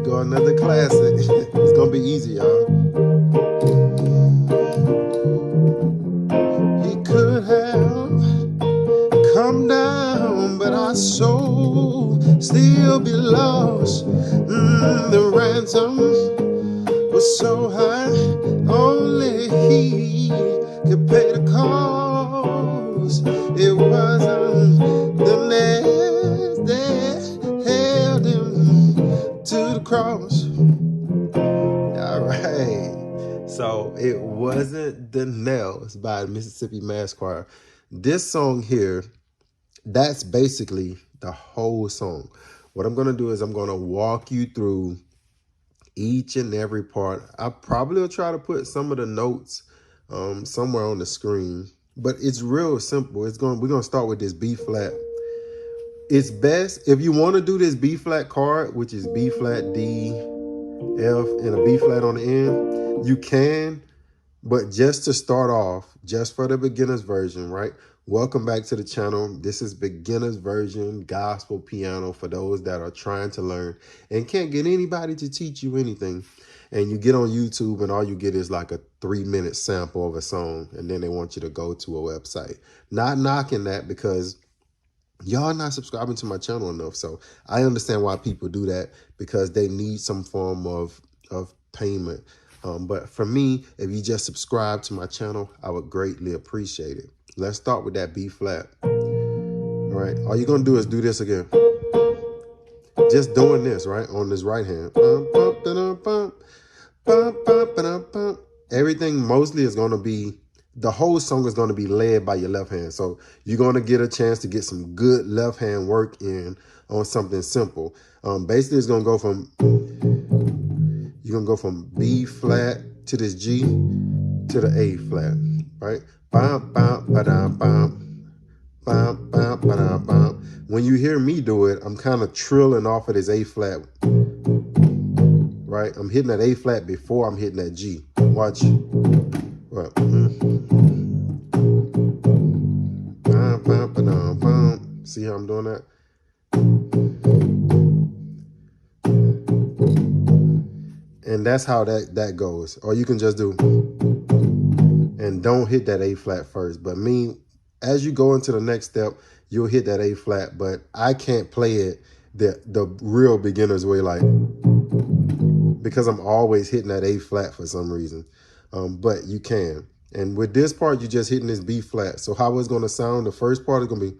we go, another classic. It's gonna be easy, y'all. He could have come down, but our soul still be lost. The ransom was so high, only he could pay the cost. It wasn't the nails that held him to the cross. All right. So it wasn't the nails by Mississippi Mass Choir. This song here, that's basically the whole song. What I'm going to do is I'm going to walk you through each and every part. I probably will try to put some of the notes somewhere on the screen, but it's real simple. We're going to start with this B flat. It's best if you want to do this B flat chord, which is B flat, D, F, and a B flat on the end. You can, but just to start off, just for the beginner's version, right? Welcome back to the channel. This is beginner's version gospel piano for those that are trying to learn and can't get anybody to teach you anything. And you get on YouTube and all you get is like a 3-minute sample of a song, and then they want you to go to a website. Not knocking that, because y'all not subscribing to my channel enough. So I understand why people do that, because they need some form of payment. But for me, if you just subscribe to my channel, I would greatly appreciate it. Let's start with that B flat. All right. All you're going to do is do this again. Just doing this, right? On this right hand. Everything mostly is going to be, the whole song is going to be led by your left hand. So you're going to get a chance to get some good left hand work in on something simple. Basically, it's going to go from, you're going to go from B flat to this G to the A flat, right? Bam, bam, ba-dam, bam, bam, bam, ba-dam, bam. When you hear me do it, I'm kind of trilling off of this A flat, right? I'm hitting that A flat before I'm hitting that G. Watch. Right. Bam, bam, ba-dam, bam. See how I'm doing that? And that's how that goes. Or you can just do, and don't hit that A flat first. But me, as you go into the next step, you'll hit that A flat. But I can't play it the real beginner's way, like, because I'm always hitting that A flat for some reason. But you can. And with this part, you're just hitting this B flat. So how it's going to sound, the first part is going to be,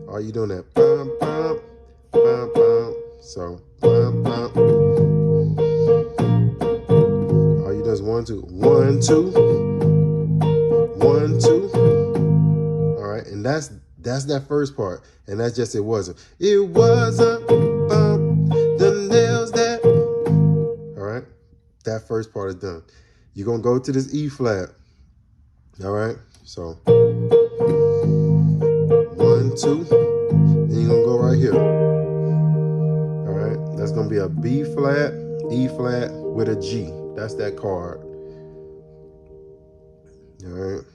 are you doing that? Bum, bum, bum, bum. So, bum, bum. Are you just 1, 2, 1, 2, 1, 2. All right, and that's that first part, and that's just it wasn't. It wasn't the nails that. All right, that first part is done. You're gonna go to this E flat. All right, so 1, 2, then you're gonna go right here. All right, that's gonna be a B flat, E flat with a G. That's that chord. All right.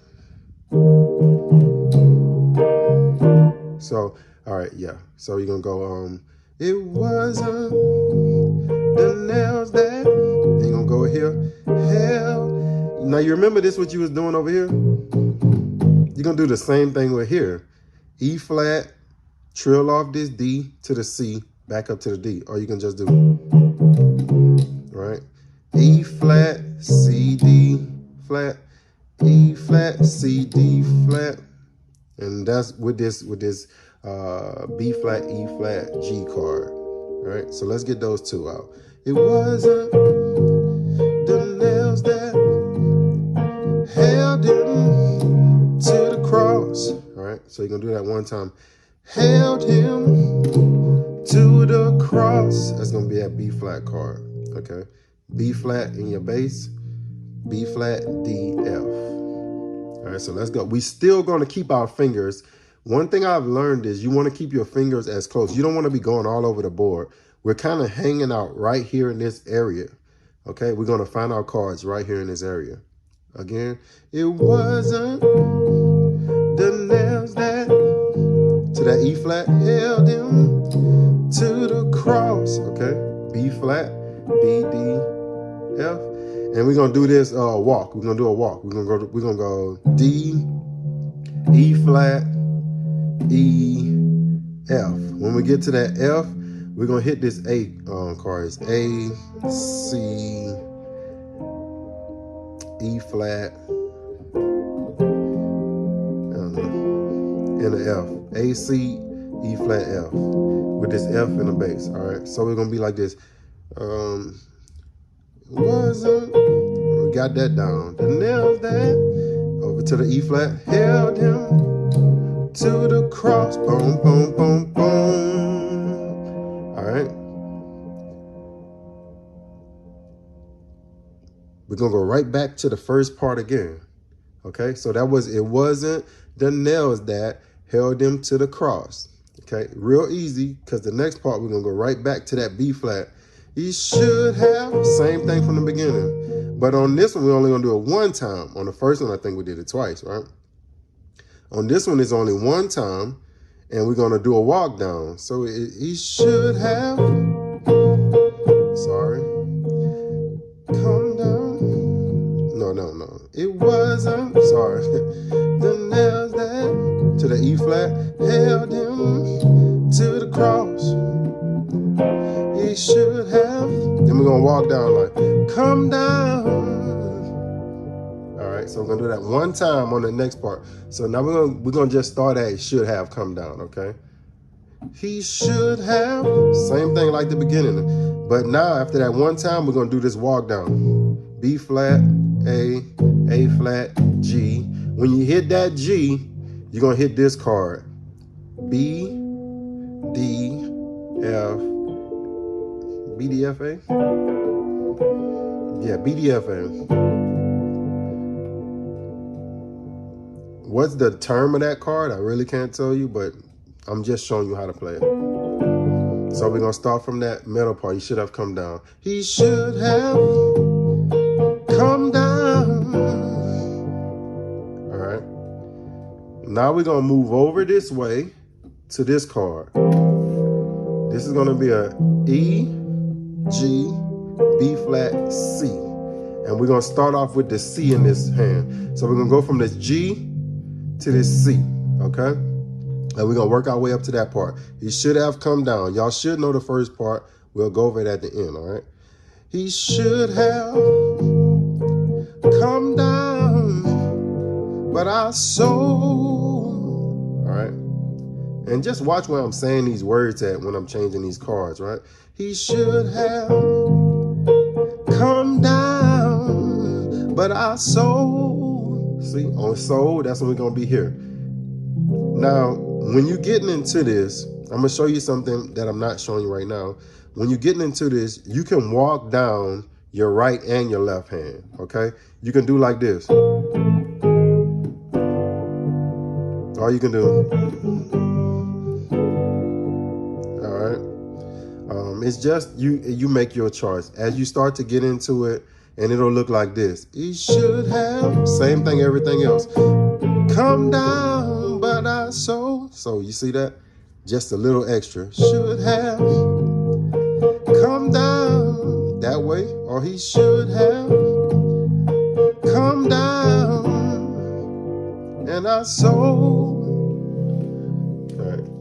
So, all right, yeah. So you're gonna go, it wasn't the nails that, then you're gonna go here. Hell. Now you remember this, what you was doing over here? You're gonna do the same thing with here. E flat, trill off this D to the C, back up to the D. Or you can just do, right? E flat, C, D flat, E flat, C, D flat. And that's with this B flat, E flat, G chord. All right, so let's get those two out. It wasn't the nails that held him to the cross. All right, so you're gonna do that one time. Held him to the cross. That's gonna be that B flat chord. Okay, B flat in your bass, B flat, D, F. All right, so let's go. We still gonna keep our fingers. One thing I've learned is you want to keep your fingers as close. You don't want to be going all over the board. We're kind of hanging out right here in this area. Okay, we're gonna find our chords right here in this area. Again, it wasn't the nails that, to that E flat, held him And we're gonna do this walk. We're gonna do a walk. We're gonna go D, E flat, E, F. When we get to that F, we're gonna hit this A chord. It's A, C, E flat, and an F. A, C, E flat, F. With this F in the bass. All right. So we're gonna be like this. We got that down. The nails that over to the E flat, held him to the cross. Boom, boom, boom, boom. All right. We're gonna go right back to the first part again. Okay, so it wasn't the nails that held him to the cross. Okay, real easy, because the next part we're gonna go right back to that B flat. He should have, same thing from the beginning. But on this one, we're only gonna do it one time. On the first one, I think we did it twice, right? On this one, it's only one time, and we're gonna do a walk down. So he should have, sorry, come down. No, it wasn't, sorry. The nails that, to the E flat, held him to the cross. He should have. Then we're gonna walk down like, come down. All right, so we're gonna do that one time on the next part. So now we're gonna just start at should have come down, okay? He should have, same thing like the beginning. But now after that one time, we're gonna do this walk down. B flat, A flat, G. When you hit that G, you're gonna hit this chord. B, D, F, B, D, F, A? Yeah, B, D, F, A. What's the term of that chord? I really can't tell you, but I'm just showing you how to play it. So we're gonna start from that middle part. He should have come down. He should have come down. All right. Now we're gonna move over this way to this chord. This is gonna be a E, G, B flat, C. And we're gonna start off with the C in this hand. So we're gonna go from this G to this C, okay? And we're gonna work our way up to that part. He should have come down. Y'all should know the first part. We'll go over it at the end, all right? He should have come down, but our soul, all right? And just watch where I'm saying these words at when I'm changing these chords, right? He should have come down, but our soul, see, on soul, that's when we're gonna be here. Now, when you're getting into this, I'm gonna show you something that I'm not showing you right now. When you're getting into this, you can walk down your right and your left hand, okay? You can do like this. All you can do. All right. It's just you make your choice. As you start to get into it, and it'll look like this. He should have, same thing, everything else. Come down, but I so you see that? Just a little extra. Should have come down that way, or he should have come down, and I so.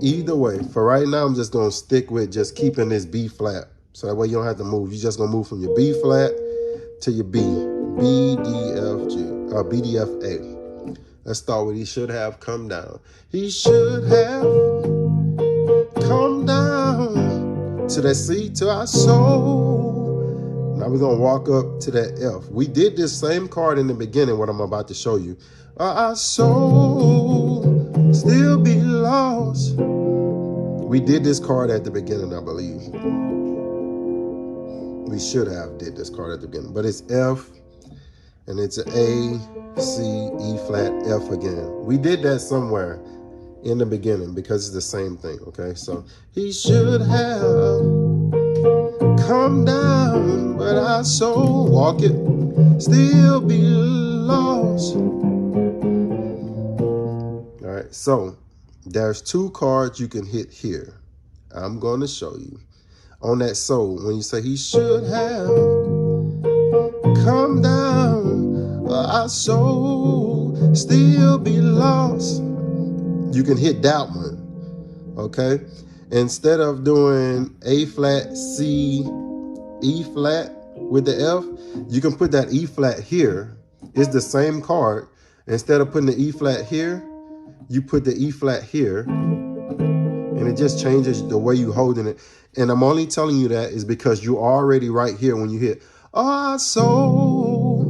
Either way, for right now, I'm just gonna stick with just keeping this B flat. So that way you don't have to move. You're just gonna move from your B flat to your B. B, D, F, G, B, D, F, A. Let's start with he should have come down. He should have come down to that C, to our soul. Now we're gonna walk up to that F. We did this same chord in the beginning, what I'm about to show you. Our soul still be lost. We did this chord at the beginning, I believe. We should have did this chord at the beginning, but it's F, and it's an A, C, E flat, F again. We did that somewhere in the beginning because it's the same thing, okay? So he should have come down, but our soul, walk it, still be lost. All right, so there's two chords you can hit here. I'm going to show you. On that soul, when you say he should have come down, or our soul still be lost. You can hit that one, okay? Instead of doing A flat, C, E flat with the F, you can put that E flat here. It's the same chord. Instead of putting the E flat here, you put the E flat here, and it just changes the way you holding it. And I'm only telling you that is because you're already right here when you hit, our soul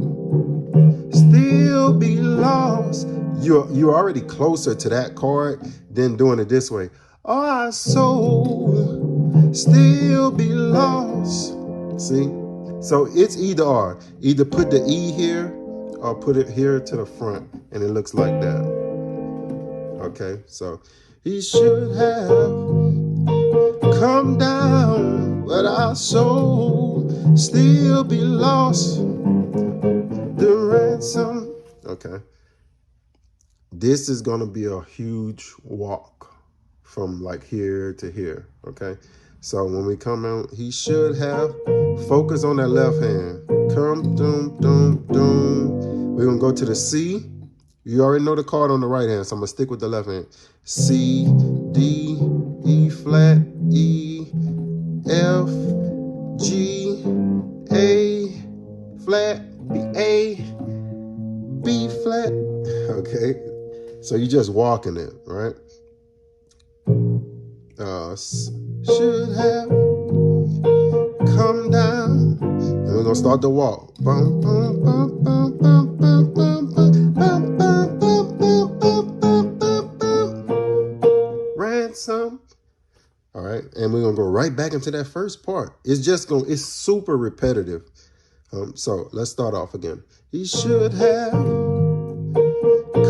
still be lost. You're already closer to that chord than doing it this way. Our soul still be lost. See? So it's either or. Either put the E here or put it here to the front, and it looks like that. Okay, so he should have come down, but our soul still be lost. The ransom. Okay. This is going to be a huge walk from like here to here. Okay. So when we come out, he should have focus on that left hand. Come, doom, doom, doom. We're going to go to the C. You already know the chord on the right hand, so I'm going to stick with the left hand. C, D, E flat, E, F, G, A flat, A, B flat. Okay, so you just walking it, right? Should have come down, and we're gonna start the walk. Bum, bum, bum, bum, bum, bum, bum, bum, bum, bum, bum, bum, bum, bum, bum. Ransom. All right, and we're gonna go right back into that first part. It's super repetitive. So let's start off again. He should have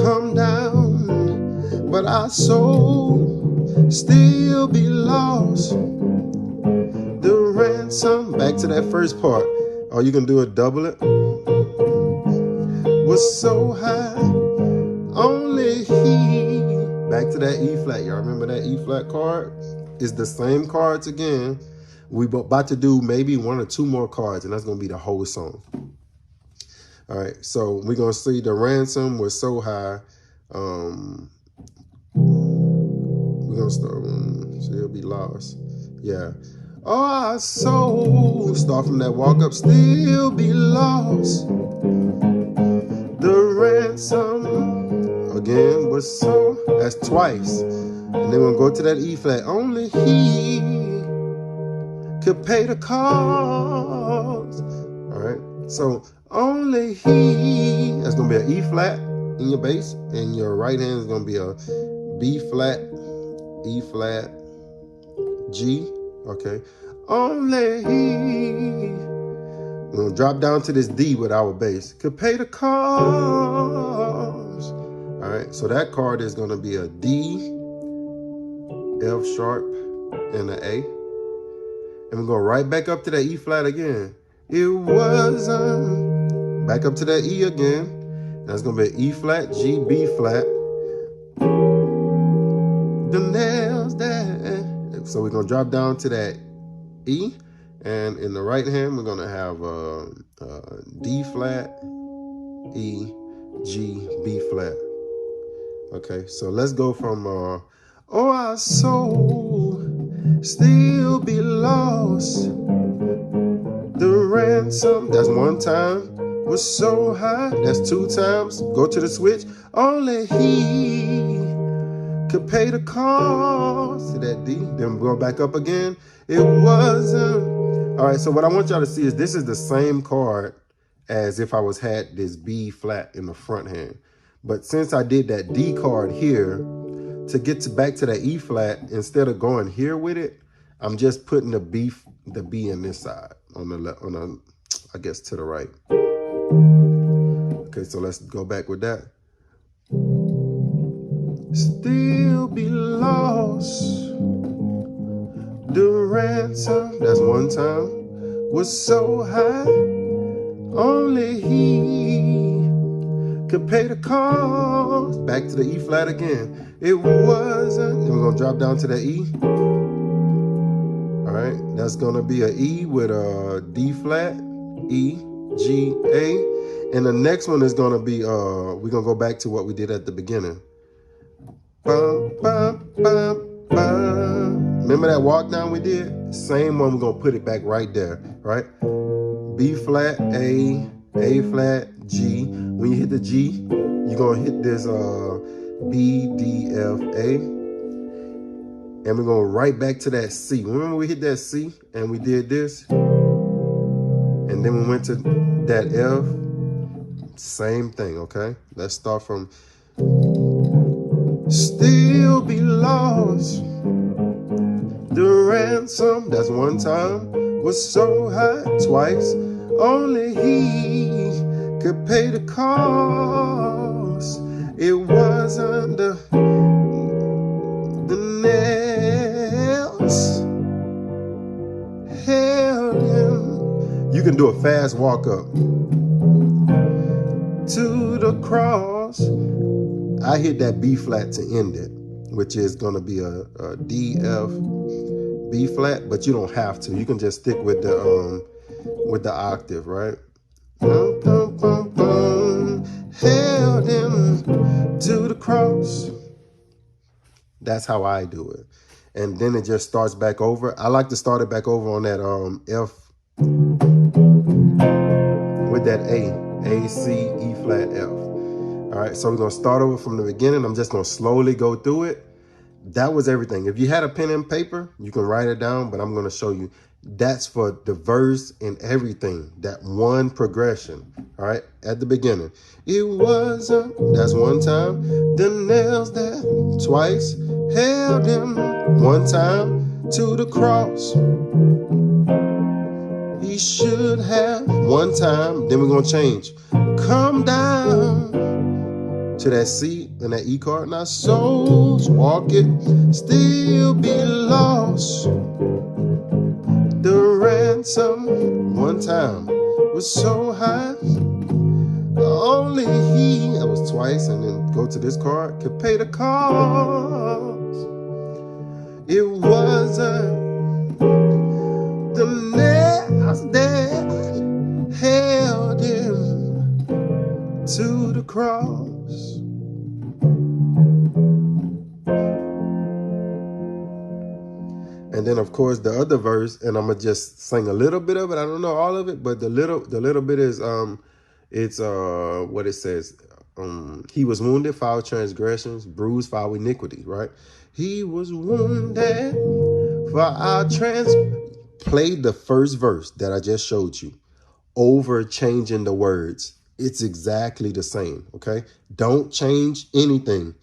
come down, but our soul still be lost. The ransom, back to that first part. Oh, you can do it, double it. Was so high, only he. Back to that E flat. Y'all remember that E flat chord? It's the same chords again. We're about to do maybe 1 or 2 more chords, and that's going to be the whole song. All right, so we're going to see the ransom was so high. We're going to start, so he'll be lost. Yeah. Oh, our soul, start from that walk up, still be lost. The ransom, again, was so, that's twice. And then we'll go to that E flat. Only he could pay the cost. All right, so only he, that's gonna be an E flat in your bass, and your right hand is gonna be a B flat, E flat, G. Okay, only he. We're gonna drop down to this D with our bass. Could pay the cost. All right, so that chord is gonna be a D, F sharp, and an A. And we go right back up to that E flat again. It wasn't. Back up to that E again. That's gonna be E flat, G, B flat. The nails there. So we're gonna drop down to that E. And in the right hand, we're gonna have D flat, E, G, B flat. Okay, so let's go from oh, our soul still be lost. The ransom, that's 1 time, was so high, that's 2 times. Go to the switch. Only he could pay the cost. See that D? Then go back up again. It wasn't. All right, so what I want y'all to see is this is the same chord as if I had this B flat in the front hand. But since I did that D chord here, to get back to that E flat, instead of going here with it, I'm just putting the B in this side on the left, I guess to the right. Okay, so let's go back with that. Still be lost. The ransom, that's 1 time, was so high, only he could pay the cost. Back to the E flat again. It wasn't. Then we're gonna drop down to the E. All right, that's gonna be an E with a D flat, E, G, A. And the next one is gonna be, we're gonna go back to what we did at the beginning. Bum, bum, bum, bum. Remember that walk down we did? Same one, we're gonna put it back right there, right? B flat, A flat, G. When you hit the G, you're gonna hit this B, D, F, A. And we're going right back to that C. Remember we hit that C and we did this? And then we went to that F. Same thing, okay? Let's start from still be lost. The ransom, that's one time, was so high twice. Only he could pay the cost. It wasn't the nails held him. You can do a fast walk up to the cross. I hit that B flat to end it, which is going to be a D, F, B flat, but you don't have to. You can just stick with the octave, right? Dum, dum, dum, dum. Held him to the cross. That's how I do it. And then it just starts back over. I like to start it back over on that F with that A, C, E flat, F. All right, so we're gonna start over from the beginning. I'm just gonna slowly go through it. That was everything. If you had a pen and paper, you can write it down, but I'm gonna show you. That's for the verse and everything, that one progression, all right, at the beginning. It was, that's one time. The nails that twice held him, one time to the cross. He should have, one time, then we're gonna change. Come down to that C and that E chord. Now souls walk it, still be lost. The ransom, one time, was so high. Only he, that was twice, and then go to this chord, could pay the cost. It wasn't the nails that held him to the cross. And then, of course, the other verse, and I'm gonna just sing a little bit of it. I don't know all of it, but the little bit is it's what it says. He was wounded for our transgressions, bruised for our iniquity, right? He was wounded for our Play the first verse that I just showed you, over changing the words. It's exactly the same, okay? Don't change anything.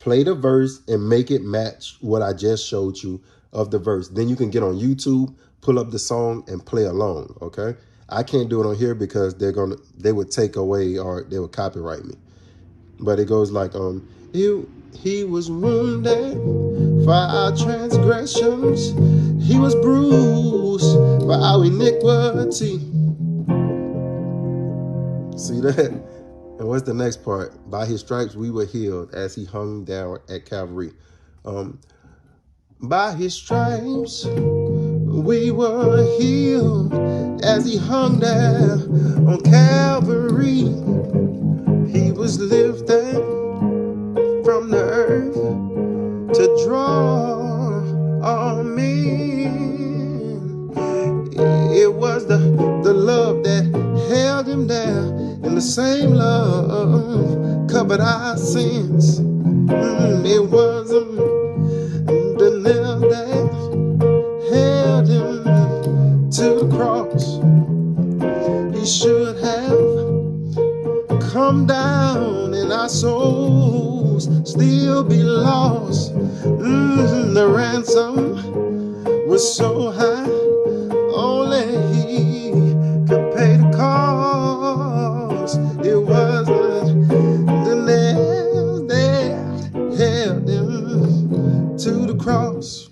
Play the verse and make it match what I just showed you of the verse. Then you can get on YouTube, pull up the song and play along, okay? I can't do it on here because they would take away or they would copyright me. But it goes like, he was wounded for our transgressions. He was bruised for our iniquity. See that? And what's the next part? By his stripes we were healed as he hung down at Calvary. By his stripes we were healed as he hung there on Calvary. He was lifted from the earth to draw all men. It was the love that held him there, and the same love covered our sins. It wasn't the nail that held him to the cross. He should have come down, and our souls still be lost. The ransom was so high, only he could pay the cost. It wasn't the nails that held him to the cross.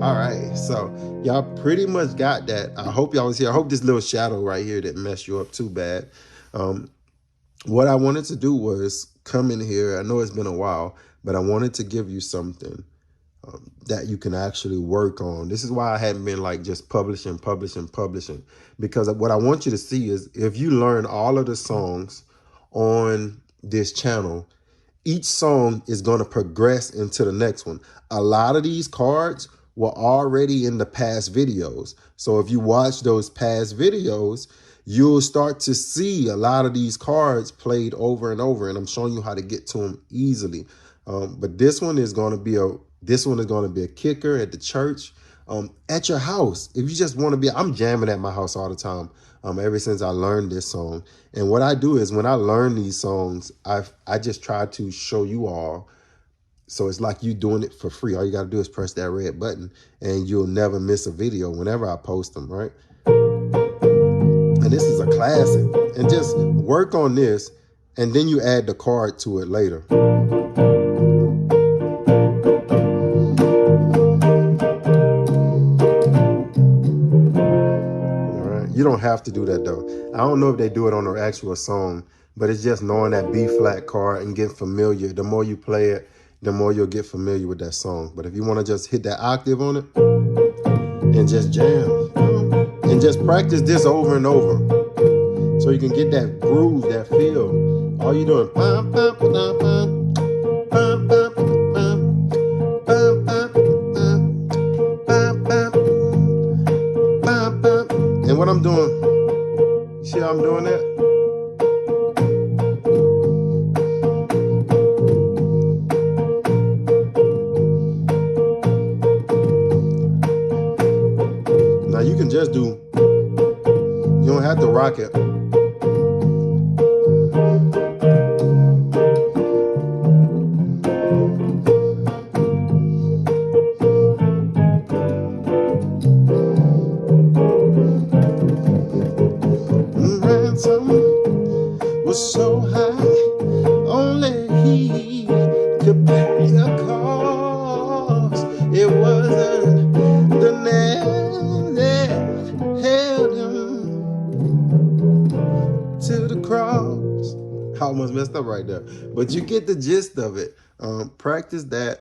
All right, so y'all pretty much got that. I hope y'all was here. I hope this little shadow right here didn't mess you up too bad. What I wanted to do was come in here. I know it's been a while, but I wanted to give you something that you can actually work on. This is why I hadn't been like just publishing, because what I want you to see is if you learn all of the songs on this channel, each song is going to progress into the next one. A lot of these cards were already in the past videos. So if you watch those past videos, you'll start to see a lot of these cards played over and over. And I'm showing you how to get to them easily. But this one is going to be a kicker at the church, at your house. If you just want to be, I'm jamming at my house all the time. Ever since I learned this song. And what I do is when I learn these songs, I just try to show you all. So it's like you doing it for free. All you got to do is press that red button and you'll never miss a video whenever I post them, right? And this is a classic. And just work on this and then you add the chord to it later. You don't have to do that though. I don't know if they do it on the actual song, but it's just knowing that B flat chord and getting familiar. The more you play it, the more you'll get familiar with that song. But if you want to just hit that octave on it and just jam, and just practice this over and over so you can get that groove, that feel. All you're doing, bum, bum, bum, bum, bum, bum, bum, bum, bum, bum, bum. And what I'm doing, see how I'm doing that? Now you can just do, you don't have to rock it. Ransom was so high, only he could pay the cost. It wasn't the nail that held him to the cross. I almost messed up right there, but you get the gist of it. Practice that